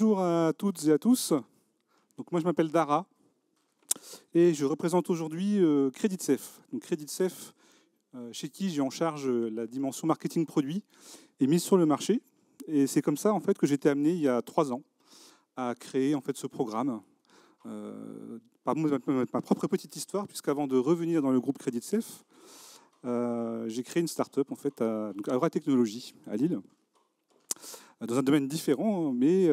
Bonjour à toutes et à tous. Donc moi je m'appelle Dara et je représente aujourd'hui CreditSafe. Donc CreditSafe, chez qui j'ai en charge la dimension marketing produit et mise sur le marché. Et c'est comme ça en fait que j'ai été amené il y a 3 ans à créer en fait ce programme. Par ma propre petite histoire, puisqu'avant de revenir dans le groupe CreditSafe, j'ai créé une start-up en fait à Aura Technologies à Lille, dans un domaine différent, mais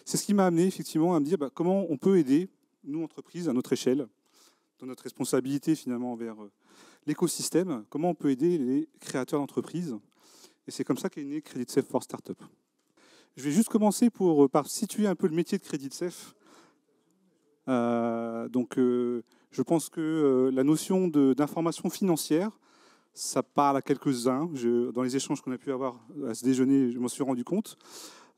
c'est ce qui m'a amené effectivement à me dire comment on peut aider, nous, entreprises, à notre échelle, dans notre responsabilité finalement envers l'écosystème, comment on peut aider les créateurs d'entreprises. Et c'est comme ça qu'est né CreditSafe for Startup. Je vais juste commencer par situer un peu le métier de CreditSafe. Je pense que la notion d'information financière, ça parle à quelques-uns. Dans les échanges qu'on a pu avoir à ce déjeuner, je m'en suis rendu compte.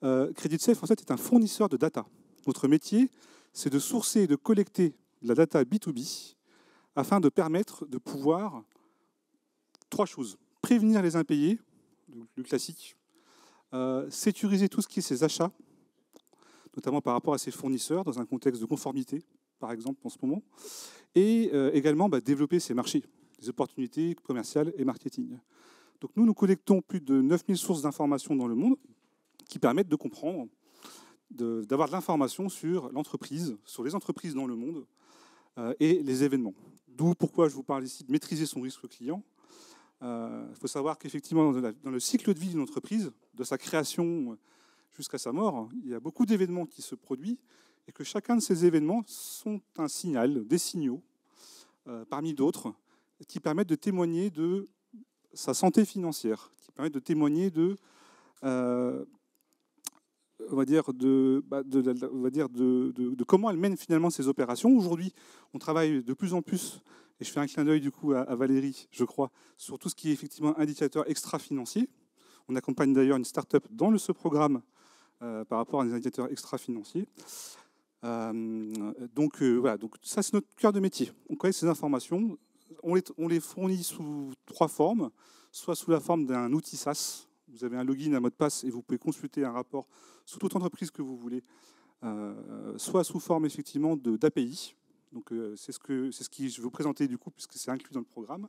CreditSafe, en fait, est un fournisseur de data. Notre métier, c'est de sourcer et de collecter de la data B2B afin de permettre de pouvoir 3 choses. Prévenir les impayés, le classique. Sécuriser tout ce qui est ses achats, notamment par rapport à ses fournisseurs, dans un contexte de conformité, par exemple, en ce moment. Et également développer ses marchés, des opportunités commerciales et marketing. Donc nous collectons plus de 9000 sources d'informations dans le monde qui permettent de comprendre, d'avoir de l'information sur l'entreprise, sur les entreprises dans le monde et les événements. D'où pourquoi je vous parle ici de maîtriser son risque client. Il faut savoir qu'effectivement, dans le cycle de vie d'une entreprise, de sa création jusqu'à sa mort, il y a beaucoup d'événements qui se produisent et que chacun de ces événements sont un signal, des signaux, parmi d'autres, qui permettent de témoigner de sa santé financière, qui permettent de témoigner de comment elle mène finalement ses opérations. Aujourd'hui, on travaille de plus en plus, et je fais un clin d'œil du coup à Valérie, je crois, sur tout ce qui est effectivement indicateur extra-financier. On accompagne d'ailleurs une start-up dans ce programme par rapport à des indicateurs extra-financiers. Donc ça c'est notre cœur de métier. On collecte ces informations, on les fournit sous 3 formes, soit sous la forme d'un outil SaaS. Vous avez un login, un mot de passe et vous pouvez consulter un rapport sous toute entreprise que vous voulez, soit sous forme effectivement d'API. Donc c'est ce que je vais vous présenter du coup, puisque c'est inclus dans le programme.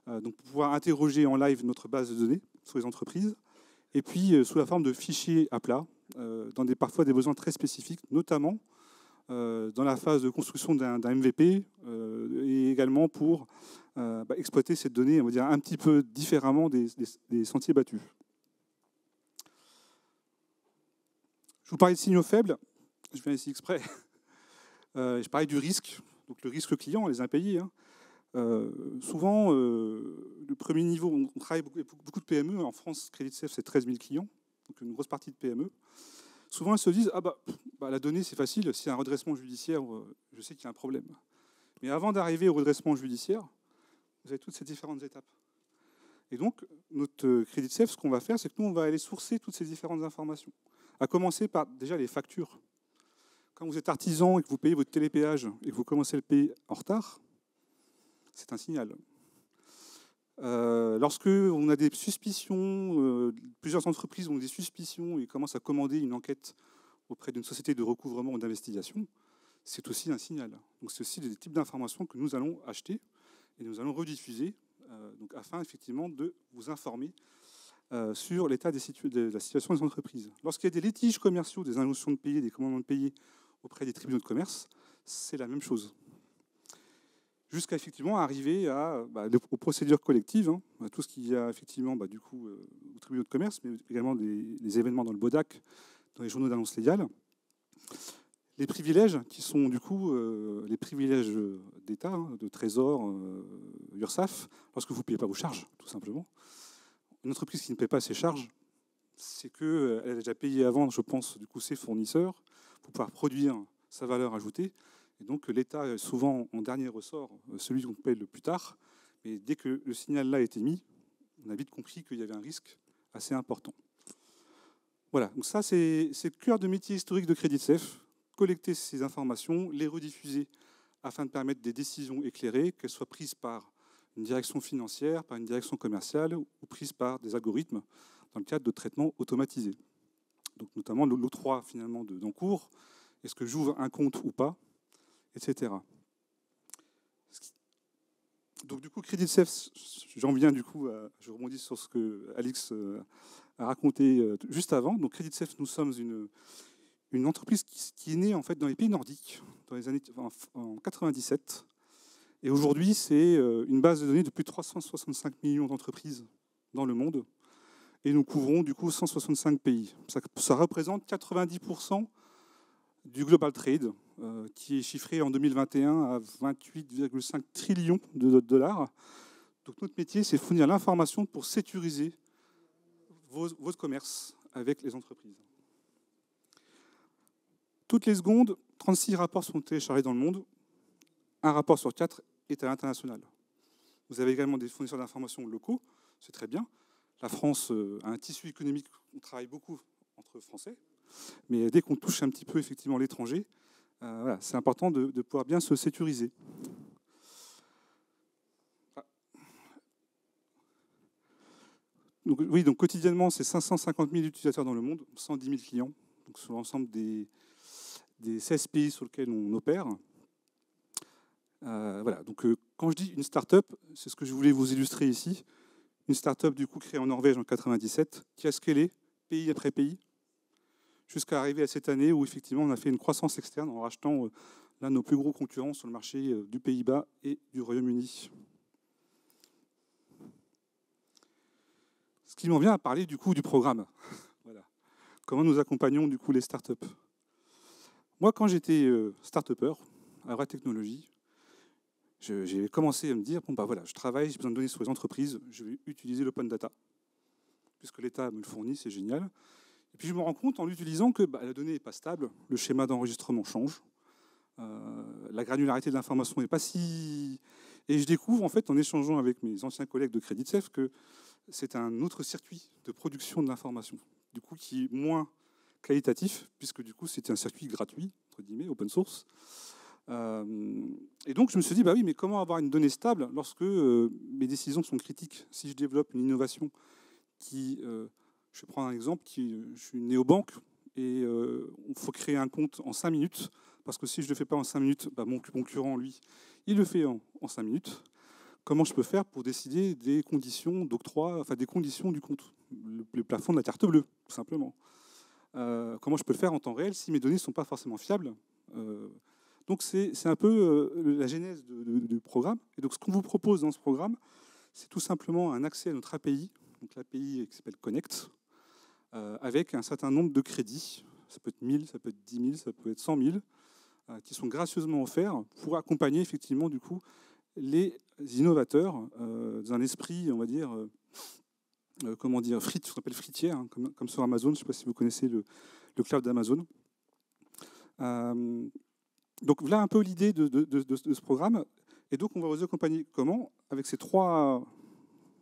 Donc pour pouvoir interroger en live notre base de données sur les entreprises, et puis sous la forme de fichiers à plat, dans parfois des besoins très spécifiques, notamment dans la phase de construction d'un MVP, et également pour exploiter cette donnée, on va dire, un petit peu différemment des sentiers battus. Je vous parlais de signaux faibles, je viens ici exprès. Je parlais du risque, donc le risque client, les impayés. Souvent, le premier niveau, on travaille avec beaucoup de PME. En France, CreditSafe, c'est 13 000 clients, donc une grosse partie de PME. Souvent, elles se disent la donnée, c'est facile, s'il y a un redressement judiciaire, je sais qu'il y a un problème. Mais avant d'arriver au redressement judiciaire, vous avez toutes ces différentes étapes. Et donc, notre CreditSafe, ce qu'on va faire, c'est que nous, on va aller sourcer toutes ces différentes informations. À commencer par déjà les factures. Quand vous êtes artisan et que vous payez votre télépéage et que vous commencez à le payer en retard, c'est un signal. Lorsque on a des suspicions, plusieurs entreprises ont des suspicions et commencent à commander une enquête auprès d'une société de recouvrement ou d'investigation, c'est aussi un signal. Donc c'est aussi des types d'informations que nous allons acheter et nous allons rediffuser afin effectivement de vous informer sur l'état de la situation des entreprises. Lorsqu'il y a des litiges commerciaux, des injonctions de payer, des commandements de payer auprès des tribunaux de commerce, c'est la même chose. Jusqu'à effectivement arriver aux procédures collectives, à tout ce qu'il y a effectivement aux tribunaux de commerce, mais également des événements dans le BODAC, dans les journaux d'annonce légale. Les privilèges qui sont du coup les privilèges d'État, de Trésor, URSSAF, lorsque vous ne payez pas vos charges, tout simplement. Une entreprise qui ne paie pas ses charges, c'est qu'elle a déjà payé avant, je pense, du coup, ses fournisseurs pour pouvoir produire sa valeur ajoutée. Et donc l'État est souvent en dernier ressort, celui qu'on paye le plus tard. Mais dès que le signal-là a été mis, on a vite compris qu'il y avait un risque assez important. Voilà, donc ça c'est le cœur de métier historique de CreditSafe. Collecter ces informations, les rediffuser afin de permettre des décisions éclairées, qu'elles soient prises par une direction financière, par une direction commerciale ou prises par des algorithmes dans le cadre de traitements automatisés. Donc notamment l'octroi finalement d'encours, est-ce que j'ouvre un compte ou pas, etc. Donc du coup, CreditSafe, j'en viens du coup, je rebondis sur ce que Alix a raconté juste avant. Donc CreditSafe, nous sommes une entreprise qui est née en fait dans les pays nordiques dans les années en 97. Et aujourd'hui, c'est une base de données de plus de 365 millions d'entreprises dans le monde. Et nous couvrons du coup 165 pays. Ça représente 90% du global trade, qui est chiffré en 2021 à 28,5 trillions de dollars. Donc notre métier, c'est fournir l'information pour sécuriser votre commerce avec les entreprises. Toutes les secondes, 36 rapports sont téléchargés dans le monde. Un rapport sur 4 est à l'international. Vous avez également des fournisseurs d'informations locaux, c'est très bien. La France a un tissu économique, on travaille beaucoup entre Français, mais dès qu'on touche un petit peu effectivement l'étranger, voilà, c'est important de pouvoir bien se sécuriser. Donc, oui, donc quotidiennement, c'est 550 000 utilisateurs dans le monde, 110 000 clients, donc sur l'ensemble des 16 pays sur lesquels on opère. Voilà, donc quand je dis une start-up, c'est ce que je voulais vous illustrer ici. Une start-up du coup créée en Norvège en 97, qui a scalé pays après pays, jusqu'à arriver à cette année où effectivement on a fait une croissance externe en rachetant l'un de nos plus gros concurrents sur le marché du Pays-Bas et du Royaume-Uni. Ce qui m'en vient à parler du coup du programme. Voilà. Comment nous accompagnons du coup les start-up. Moi, quand j'étais start-upper à Vraie Technologie, j'ai commencé à me dire, bon bah voilà, je travaille, j'ai besoin de données sur les entreprises, je vais utiliser l'open data, puisque l'État me le fournit, c'est génial. Et puis je me rends compte en l'utilisant que la donnée n'est pas stable, le schéma d'enregistrement change, la granularité de l'information n'est pas si... Et je découvre en fait en échangeant avec mes anciens collègues de CreditSafe que c'est un autre circuit de production de l'information, du coup qui est moins qualitatif, puisque du coup c'était un circuit gratuit, entre guillemets, open source. Et donc je me suis dit, bah oui, mais comment avoir une donnée stable lorsque mes décisions sont critiques? Si je développe une innovation qui, je vais prendre un exemple, je suis néobanque et il faut créer un compte en 5 minutes, parce que si je ne le fais pas en 5 minutes, mon concurrent, lui, il le fait en 5 minutes. Comment je peux faire pour décider des conditions d'octroi, enfin des conditions du compte, le plafond de la carte bleue, tout simplement. Comment je peux le faire en temps réel si mes données ne sont pas forcément fiables? Donc c'est un peu la genèse du programme. Et donc ce qu'on vous propose dans ce programme, c'est tout simplement un accès à notre API, donc l'API qui s'appelle Connect, avec un certain nombre de crédits. Ça peut être 1000, ça peut être 10 000, ça peut être 100 000, qui sont gracieusement offerts pour accompagner effectivement du coup les innovateurs dans un esprit, on va dire, comment dire, ce qu'on appelle fritière, hein, comme sur Amazon. Je ne sais pas si vous connaissez le cloud d'Amazon. Donc voilà un peu l'idée de ce programme. Et donc on va vous accompagner comment? Avec ces 3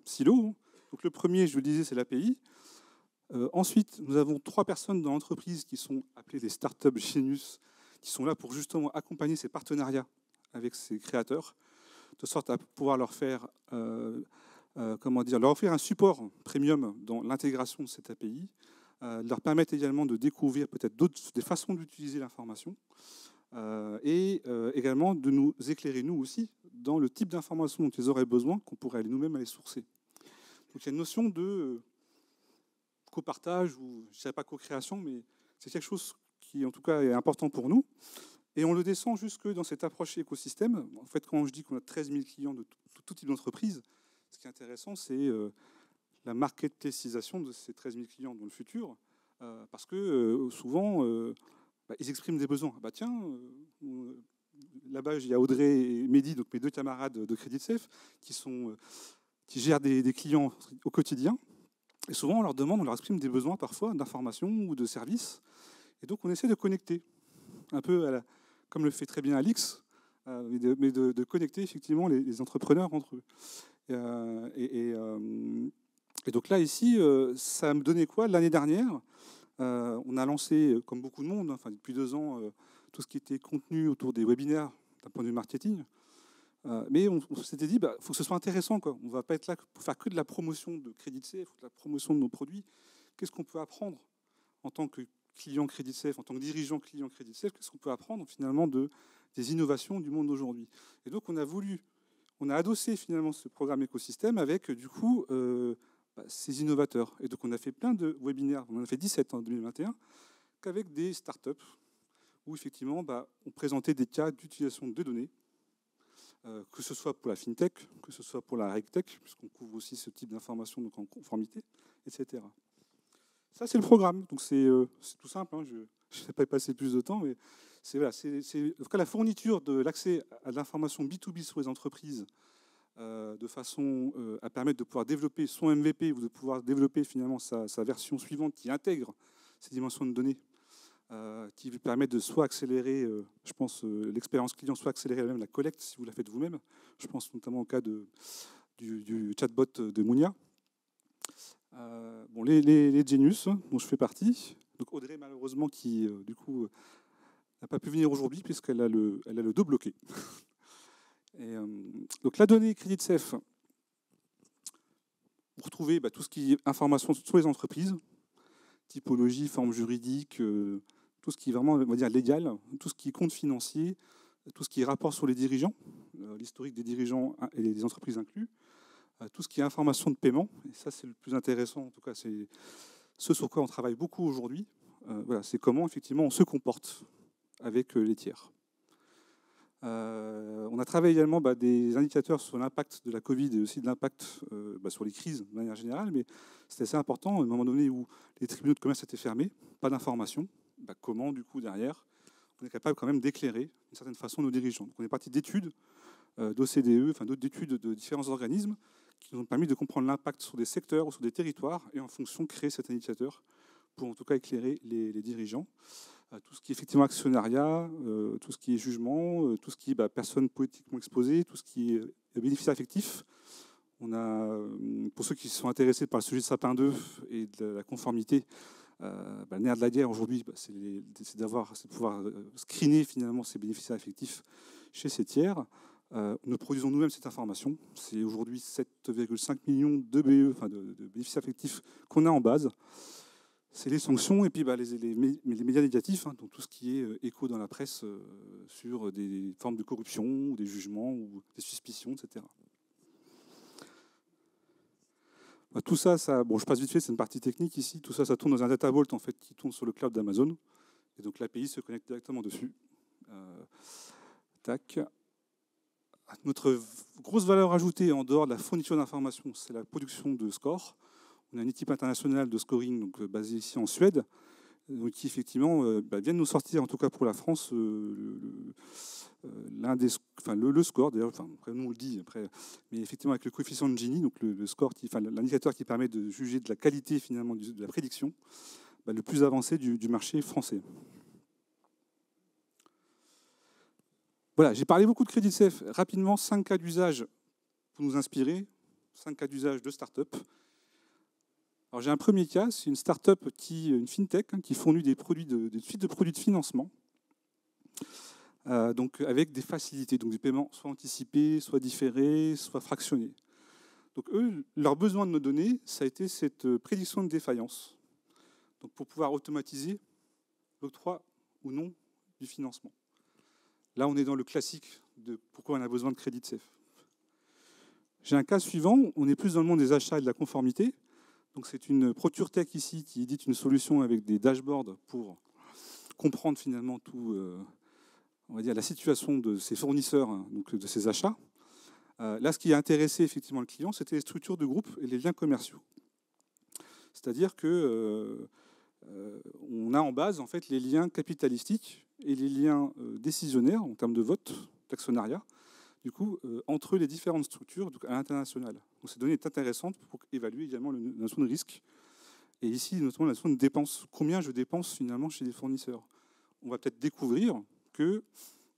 silos. Donc le premier, je vous le disais, c'est l'API. Ensuite, nous avons 3 personnes dans l'entreprise qui sont appelées des startup genius, qui sont là pour justement accompagner ces partenariats avec ces créateurs, de sorte à pouvoir leur faire, leur offrir un support premium dans l'intégration de cette API, leur permettre également de découvrir peut-être des façons d'utiliser l'information, et également de nous éclairer, nous aussi, dans le type d'informations dont ils auraient besoin, qu'on pourrait aller nous-mêmes aller sourcer. Donc il y a une notion de copartage, ou je ne dirais pas co-création, mais c'est quelque chose qui, en tout cas, est important pour nous. Et on le descend jusque dans cette approche écosystème. En fait, quand je dis qu'on a 13 000 clients de tout type d'entreprise, ce qui est intéressant, c'est la marketplacisation de ces 13 000 clients dans le futur, parce que souvent, ils expriment des besoins. Tiens, là-bas, il y a Audrey et Mehdi, donc mes 2 camarades de CreditSafe, qui gèrent des clients au quotidien. Et souvent, on leur exprime des besoins parfois d'information ou de services. Et donc, on essaie de connecter, un peu comme le fait très bien Alix, mais de connecter effectivement les entrepreneurs entre eux. Et donc là, ici, ça me donnait quoi? L'année dernière, on a lancé, comme beaucoup de monde, enfin, depuis 2 ans, tout ce qui était contenu autour des webinaires d'un point de vue marketing. Mais on s'était dit, faut que ce soit intéressant, quoi. On ne va pas être là pour faire que de la promotion de CreditSafe, de la promotion de nos produits. Qu'est-ce qu'on peut apprendre en tant que client Credit Safe, en tant que dirigeant client Credit Safe, qu'est-ce qu'on peut apprendre finalement des innovations du monde d'aujourd'hui. Et donc on a adossé finalement ce programme écosystème avec du coup ces innovateurs. Et donc on a fait plein de webinaires, on en a fait 17 en 2021, qu'avec des startups où effectivement on présentait des cas d'utilisation de données, que ce soit pour la FinTech, que ce soit pour la RegTech, puisqu'on couvre aussi ce type d'informations donc en conformité, etc. Ça, c'est le programme. Donc c'est tout simple, hein. Je ne vais pas y passer plus de temps, mais c'est voilà, en tout cas la fourniture de l'accès à l'information B2B sur les entreprises de façon à permettre de pouvoir développer son MVP ou de pouvoir développer finalement sa version suivante qui intègre ces dimensions de données, qui permet de soit accélérer, je pense, l'expérience client, soit accélérer même la collecte si vous la faites vous-même. Je pense notamment au cas du chatbot de Mounia. Bon, les Genius, dont je fais partie. Donc Audrey, malheureusement, qui du coup n'a pas pu venir aujourd'hui puisqu'elle a le dos bloqué. Et, donc la donnée Credit Safe, vous retrouvez tout ce qui est information sur les entreprises, typologie, forme juridique, tout ce qui est vraiment, on va dire, légal, tout ce qui est compte financier, tout ce qui est rapport sur les dirigeants, l'historique des dirigeants et des entreprises inclus, tout ce qui est information de paiement, et ça c'est le plus intéressant, en tout cas c'est ce sur quoi on travaille beaucoup aujourd'hui, voilà, c'est comment effectivement on se comporte avec les tiers. On a travaillé également des indicateurs sur l'impact de la Covid et aussi de l'impact sur les crises de manière générale, mais c'était assez important, à un moment donné où les tribunaux de commerce étaient fermés, pas d'information, comment du coup derrière on est capable quand même d'éclairer d'une certaine façon nos dirigeants. Donc on est parti d'études d'OCDE, enfin d'études de différents organismes qui nous ont permis de comprendre l'impact sur des secteurs ou sur des territoires et en fonction créer cet indicateur pour en tout cas éclairer les dirigeants. Tout ce qui est effectivement actionnariat, tout ce qui est jugement, tout ce qui est personnes politiquement exposées, tout ce qui est bénéficiaire affectif. On a, pour ceux qui sont intéressés par le sujet de Sapin 2 et de la conformité, le nerf de la guerre aujourd'hui, c'est de pouvoir screener finalement ces bénéficiaires affectifs chez ces tiers. Nous produisons nous-mêmes cette information. C'est aujourd'hui 7,5 millions de BE, enfin de bénéficiaires affectifs qu'on a en base. C'est les sanctions et puis les médias négatifs, hein, donc tout ce qui est écho dans la presse sur des formes de corruption, ou des jugements, ou des suspicions, etc. Tout ça, bon, je passe vite fait, c'est une partie technique ici. Tout ça, ça tourne dans un data vault en fait, qui tourne sur le cloud d'Amazon. Et donc l'API se connecte directement dessus. Tac. Notre grosse valeur ajoutée en dehors de la fourniture d'informations, c'est la production de scores. On a une équipe internationale de scoring donc, basée ici en Suède, qui effectivement vient de nous sortir, en tout cas pour la France, le score. D'ailleurs, après nous on le dit, après, mais effectivement avec le coefficient de Gini, donc le score, l'indicateur qui permet de juger de la qualité finalement de la prédiction, le plus avancé du marché français. Voilà, j'ai parlé beaucoup de Credit Safe. Rapidement, 5 cas d'usage pour nous inspirer, 5 cas d'usage de start-up. Alors j'ai un premier cas, c'est une start-up une fintech, qui fournit des suites de produits de financement, donc avec des facilités, donc des paiements soit anticipés, soit différés, soit fractionnés. Donc eux, leur besoin de nos données, ça a été cette prédiction de défaillance, donc pour pouvoir automatiser l'octroi ou non du financement. Là, on est dans le classique de pourquoi on a besoin de Credit Safe. J'ai un cas suivant, on est plus dans le monde des achats et de la conformité. Donc c'est une ProcureTech ici qui édite une solution avec des dashboards pour comprendre finalement tout, on va dire, la situation de ses fournisseurs, hein, donc de ses achats. Là, ce qui a intéressé effectivement le client, c'était les structures de groupe et les liens commerciaux. C'est-à-dire que on a en base en fait les liens capitalistiques et les liens décisionnaires en termes de vote, d'actionnariat, du coup, entre les différentes structures à l'international. Donc cette donnée est intéressante pour évaluer également la notion de risque. Et ici, notamment la notion de dépense. Combien je dépense finalement chez les fournisseurs? On va peut-être découvrir que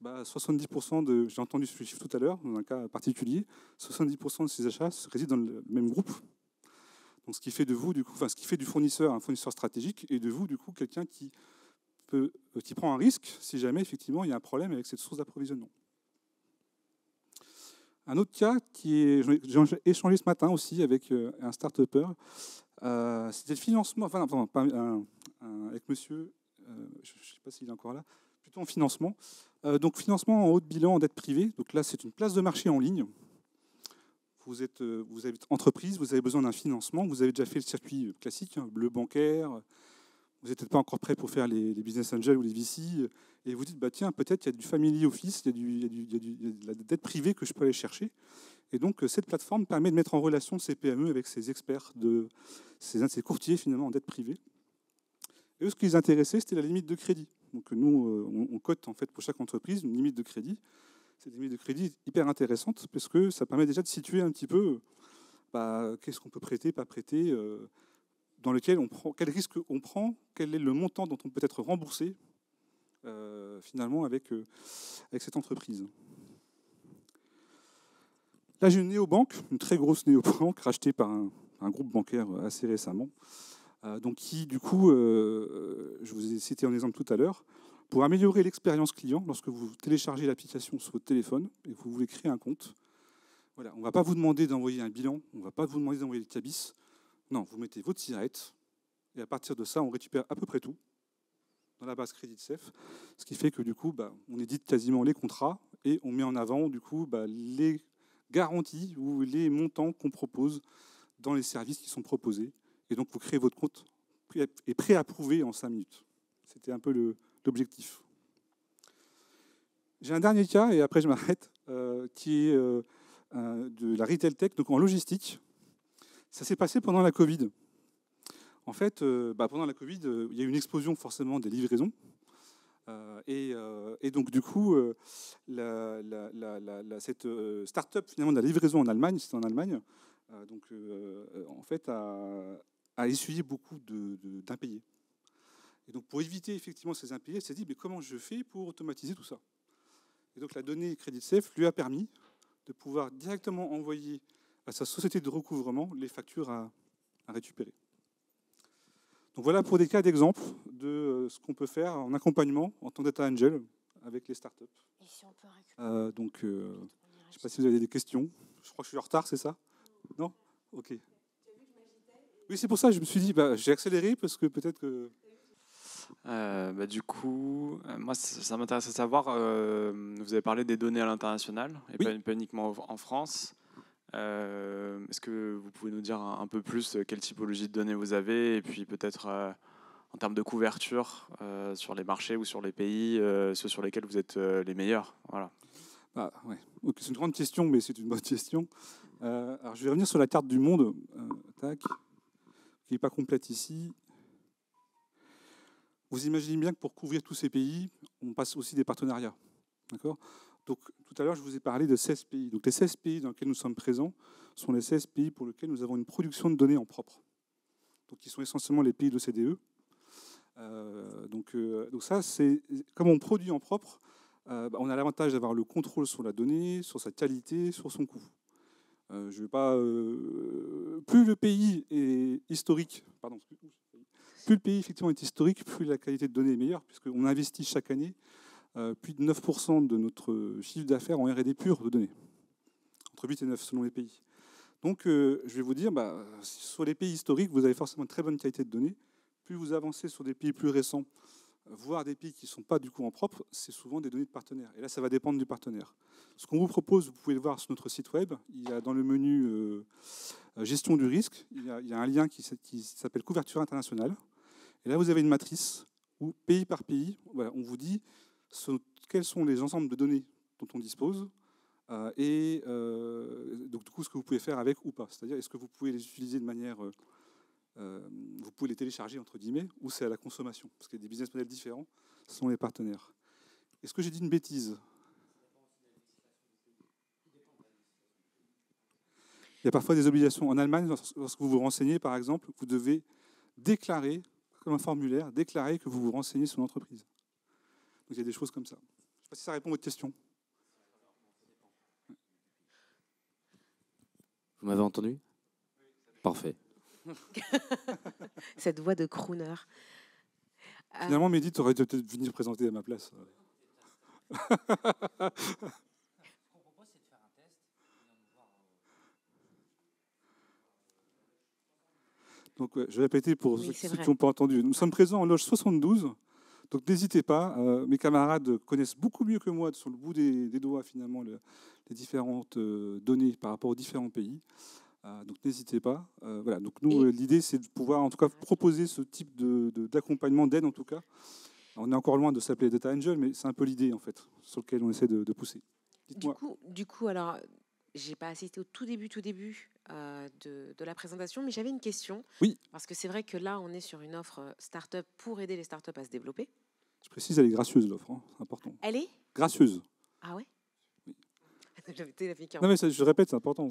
70% j'ai entendu ce chiffre tout à l'heure, dans un cas particulier, 70% de ces achats résident dans le même groupe. Donc ce qui fait de vous, du coup, ce qui fait du fournisseur un fournisseur stratégique, et de vous, du coup, quelqu'un qui prend un risque si jamais effectivement il y a un problème avec cette source d'approvisionnement. Un autre cas j'ai échangé ce matin aussi avec un start-upper, c'était le financement, avec monsieur, je ne sais pas s'il est encore là, plutôt en financement. Donc financement en haut de bilan en dette privée. Donc là, c'est une place de marché en ligne. Vous êtes entreprise, vous avez besoin d'un financement, vous avez déjà fait le circuit classique, hein, le bancaire, vous n'êtes peut-être pas encore prêt pour faire les business angels ou les VC, et vous dites, bah, tiens, peut-être il y a du family office, il y a de la dette privée que je peux aller chercher. Et donc cette plateforme permet de mettre en relation ces PME avec ces experts, ces courtiers finalement en dette privée. Et eux, ce qui les intéressait, c'était la limite de crédit. Donc nous, on cote en fait pour chaque entreprise une limite de crédit. C'est des limites de crédit hyper intéressantes parce que ça permet déjà de situer un petit peu qu'est-ce qu'on peut prêter, pas prêter, dans lequel on prend, quel risque on prend, quel est le montant dont on peut être remboursé finalement avec cette entreprise. Là, j'ai une néobanque, une très grosse néobanque rachetée par un groupe bancaire assez récemment, donc qui, du coup, je vous ai cité un exemple tout à l'heure, pour améliorer l'expérience client, lorsque vous téléchargez l'application sur votre téléphone et que vous voulez créer un compte, voilà, on ne va pas vous demander d'envoyer un bilan, on ne va pas vous demander d'envoyer le cabis. Non, vous mettez votre SIRET et à partir de ça, on récupère à peu près tout dans la base CreditSafe, ce qui fait que du coup, on édite quasiment les contrats et on met en avant du coup les garanties ou les montants qu'on propose dans les services qui sont proposés. Et donc, vous créez votre compte et pré-approuvé en 5 minutes. C'était un peu l'objectif. J'ai un dernier cas, et après je m'arrête, qui est de la retail tech, donc en logistique. Ça s'est passé pendant la Covid. En fait, pendant la Covid, il y a eu une explosion forcément des livraisons. Et donc du coup, cette start-up finalement de la livraison en Allemagne, c'était en Allemagne, en fait a essuyé beaucoup d'impayés. Et donc, pour éviter effectivement ces impayés, elle s'est dit, mais comment je fais pour automatiser tout ça? Et donc, la donnée CreditSafe lui a permis de pouvoir directement envoyer à sa société de recouvrement les factures à récupérer. Donc, voilà pour des cas d'exemple de ce qu'on peut faire en accompagnement en tant que data angel avec les startups. Et si on peut récupérer je ne sais pas si vous avez des questions. Je crois que je suis en retard, c'est ça? Non? Ok. Oui, c'est pour ça que je me suis dit, j'ai accéléré parce que peut-être que... Du coup, moi, ça m'intéresse de savoir, vous avez parlé des données à l'international, et Oui. pas uniquement en France. Est-ce que vous pouvez nous dire un peu plus quelle typologie de données vous avez, et puis peut-être en termes de couverture sur les marchés ou sur les pays, ceux sur lesquels vous êtes les meilleurs? Voilà. Ouais. Okay, c'est une grande question, mais c'est une bonne question. Alors, je vais revenir sur la carte du monde, qui n'est pas complète ici. Vous imaginez bien que pour couvrir tous ces pays, on passe aussi des partenariats. D'accord ? Donc, tout à l'heure, je vous ai parlé de 16 pays. Donc, les 16 pays dans lesquels nous sommes présents sont les 16 pays pour lesquels nous avons une production de données en propre. Donc, qui sont essentiellement les pays de l'OCDE. Donc ça, c'est comme on produit en propre, on a l'avantage d'avoir le contrôle sur la donnée, sur sa qualité, sur son coût. Je vais pas. Plus le pays est historique, plus le pays effectivement est historique, plus la qualité de données est meilleure, puisqu'on investit chaque année plus de 9% de notre chiffre d'affaires en R&D pur de données, entre 8 et 9 selon les pays. Donc, je vais vous dire, sur les pays historiques, vous avez forcément une très bonne qualité de données. Plus vous avancez sur des pays plus récents, voire des pays qui ne sont pas du coup en propre, c'est souvent des données de partenaires. Et là, ça va dépendre du partenaire. Ce qu'on vous propose, vous pouvez le voir sur notre site web. Il y a dans le menu gestion du risque, il y a un lien qui s'appelle couverture internationale. Et là, vous avez une matrice où, pays par pays, voilà, on vous dit quels sont les ensembles de données dont on dispose et donc du coup, ce que vous pouvez faire avec ou pas. C'est-à-dire, est-ce que vous pouvez les utiliser de manière... vous pouvez les télécharger, entre guillemets, ou c'est à la consommation. Parce qu'il y a des business models différents selon les partenaires. Est-ce que j'ai dit une bêtise? Il y a parfois des obligations. En Allemagne, lorsque vous vous renseignez, par exemple, vous devez déclarer, comme un formulaire, déclarer que vous vous renseignez sur l'entreprise. Donc il y a des choses comme ça. Je ne sais pas si ça répond à votre question. Vous m'avez entendu? Parfait. Cette voix de crooner. Finalement, Mehdi, tu aurais peut-être venir présenter à ma place. Donc, je vais répéter pour Oui, c'est ceux vrai. qui n'ont pas entendu. Nous sommes présents en loge 72. Donc, n'hésitez pas. Mes camarades connaissent beaucoup mieux que moi, sur le bout des doigts, finalement, les différentes données par rapport aux différents pays. Donc, n'hésitez pas. Voilà. Donc, nous, l'idée, c'est de pouvoir, en tout cas, proposer ce type d'accompagnement, d'aide, en tout cas. On est encore loin de s'appeler Data Angel, mais c'est un peu l'idée, en fait, sur laquelle on essaie de pousser. Dites-moi. Du coup, alors, j'ai pas assisté au tout début de la présentation, mais j'avais une question. Oui. Parce que c'est vrai que là, on est sur une offre start-up pour aider les start-up à se développer. Je précise, elle est gracieuse, l'offre. Hein, c'est important. Elle est Gracieuse. Ah ouais. Oui. Non, Non, mais ça, je répète, c'est important.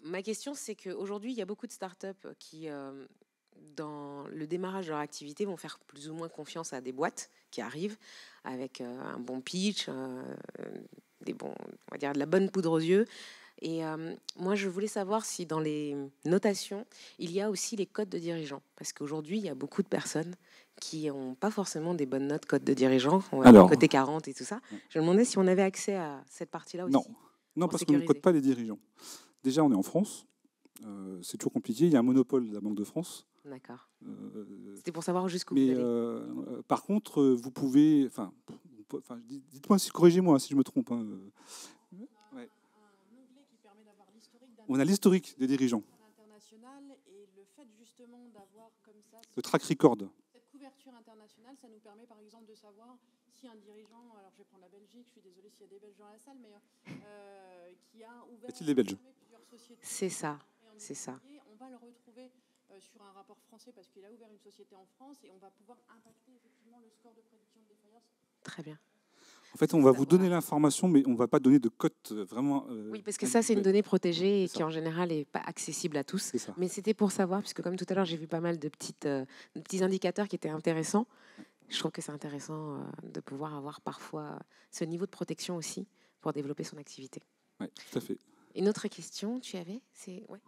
Ma question, c'est qu'aujourd'hui, il y a beaucoup de start-up qui, dans le démarrage de leur activité, vont faire plus ou moins confiance à des boîtes qui arrivent avec un bon pitch, on va dire de la bonne poudre aux yeux. Et moi, je voulais savoir si dans les notations, il y a aussi les codes de dirigeants. Parce qu'aujourd'hui, il y a beaucoup de personnes qui n'ont pas forcément des bonnes notes codes de dirigeants, côté 40 et tout ça. Je me demandais si on avait accès à cette partie-là aussi. Non, parce qu'on ne code pas les dirigeants. Déjà, on est en France. C'est toujours compliqué. Il y a un monopole de la Banque de France. D'accord. C'était pour savoir jusqu'où vous allez. Par contre, vous pouvez... dites-moi, corrigez-moi si je me trompe. Hein. Ouais. On a l'historique des dirigeants. Et le fait justement d'avoir comme ça le track record. Cette couverture internationale, ça nous permet par exemple de savoir si un dirigeant, alors je vais prendre la Belgique, je suis désolée s'il y a des Belges dans la salle, mais qui a ouvert des Belges plusieurs sociétés. C'est ça, c'est ça. On va le retrouver sur un rapport français parce qu'il a ouvert une société en France et on va pouvoir impacter effectivement le score de prédiction de défaillance. Très bien. En fait, on va vous donner l'information, mais on ne va pas donner de cote vraiment... oui, parce que ça, c'est une donnée protégée et qui, en général, n'est pas accessible à tous. Mais c'était pour savoir, puisque comme tout à l'heure, j'ai vu pas mal de petits indicateurs qui étaient intéressants. Je trouve que c'est intéressant de pouvoir avoir parfois ce niveau de protection aussi pour développer son activité. Oui, tout à fait. Une autre question, tu avais ouais.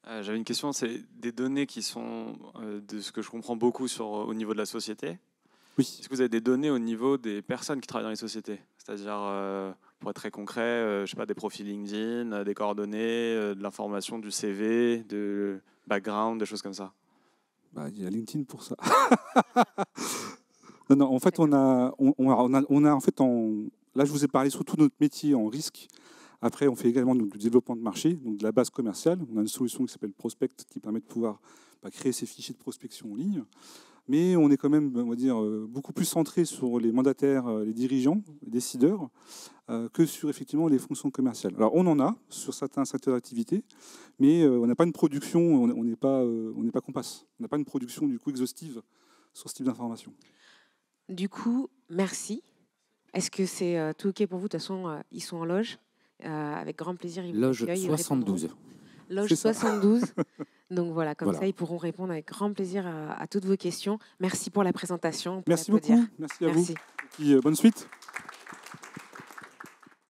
J'avais une question, c'est des données qui sont, de ce que je comprends beaucoup, au niveau de la société. Oui. Est-ce que vous avez des données au niveau des personnes qui travaillent dans les sociétés? C'est-à-dire, pour être très concret, je sais pas, des profils LinkedIn, des coordonnées, de l'information du CV, de background, des choses comme ça. Il y a LinkedIn pour ça. non, en fait, on a en fait, là, je vous ai parlé surtout de notre métier en risque. Après, on fait également du développement de marché, donc de la base commerciale. On a une solution qui s'appelle Prospect qui permet de pouvoir créer ces fichiers de prospection en ligne. Mais on est quand même, on va dire, beaucoup plus centré sur les mandataires, les dirigeants, les décideurs, que sur effectivement les fonctions commerciales. Alors on en a sur certains secteurs d'activité, mais on n'a pas une production, on n'est pas Compass. On n'a pas une production du coup exhaustive sur ce type d'information. Du coup, merci. Est-ce que c'est tout OK pour vous? De toute façon, ils sont en loge. Avec grand plaisir, ils vous Loge accueillent. 72. Loge 72. Donc voilà, comme ça, ils pourront répondre avec grand plaisir à toutes vos questions. Merci pour la présentation. Merci beaucoup. Merci à vous. Et puis, bonne suite.